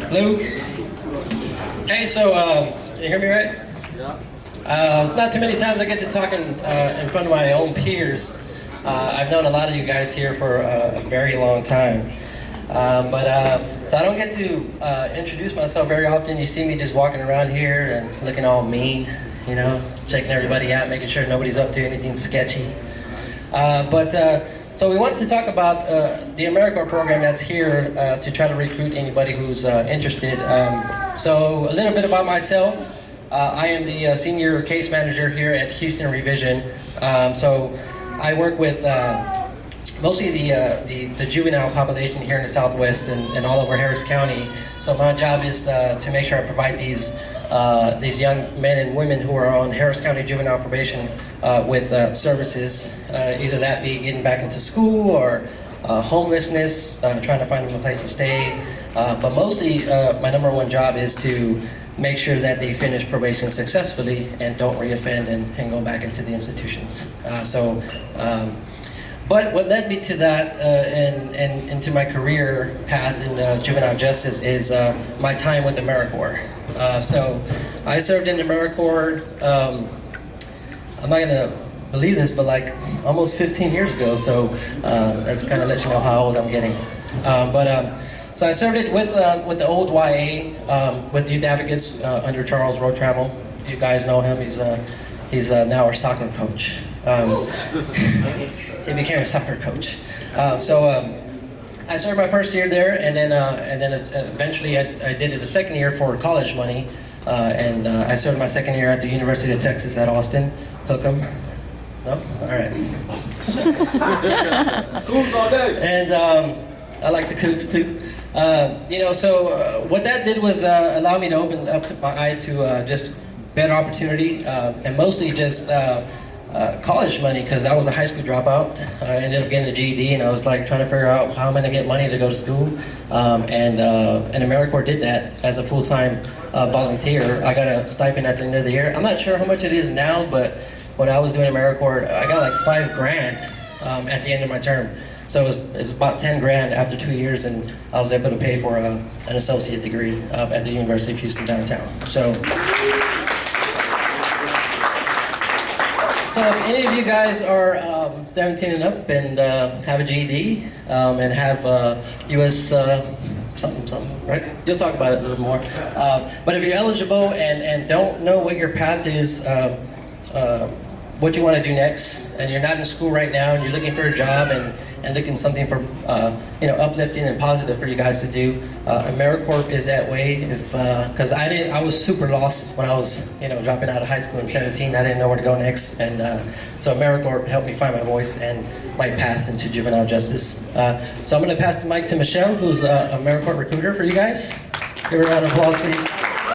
Hello? Hey, so, you hear me right? Yeah. Not too many times I get to talk in front of my own peers. I've known a lot of you guys here for a very long time. So I don't get to introduce myself very often. You see me just walking around here and looking all mean, you know, checking everybody out, making sure nobody's up to anything sketchy. So we wanted to talk about the Americorp program that's here to try to recruit anybody who's interested. So a little bit about myself. I am the senior case manager here at Houston Revision. So I work with mostly the juvenile population here in the Southwest and all over Harris County. So my job is to make sure I provide these young men and women who are on Harris County juvenile probation with services, either that be getting back into school or homelessness, trying to find them a place to stay. But mostly my number one job is to make sure that they finish probation successfully and don't reoffend and go back into the institutions. But what led me to that and into my career path in juvenile justice is my time with Americorp. So I served in Americorp, I'm not gonna believe this, but like almost 15 years ago, so that's kind of let you know how old I'm getting. So I served it with the old YA, with Youth Advocates under Charles Rotrammel. You guys know him, he's now our soccer coach. He became a soccer coach. I served my first year there, and then eventually I did it the second year for college money, and I served my second year at the University of Texas at Austin. Hook 'em. No? All right. Cougs all day. And I like the Cougs too. What that did was allow me to open up my eyes to just better opportunity, and mostly just college money, because I was a high school dropout. I ended up getting a GED, and I was like trying to figure out how I'm going to get money to go to school. And Americorp did that as a full-time volunteer. I got a stipend at the end of the year. I'm not sure how much it is now, but when I was doing Americorp, I got like $5,000 at the end of my term. So it was about 10 grand after 2 years, and I was able to pay for an associate degree at the University of Houston downtown. So if any of you guys are 17 and up and have a GED and have U.S. something, right? You'll talk about it a little more. But if you're eligible and don't know what your path is, what you want to do next, and you're not in school right now, and you're looking for a job and looking something for uplifting and positive for you guys to do, Americorp is that way. Because I was super lost when I was dropping out of high school in 17. I didn't know where to go next, and so Americorp helped me find my voice and my path into juvenile justice. So I'm going to pass the mic to Michelle, who's a Americorp recruiter for you guys. Give her a round of applause, please.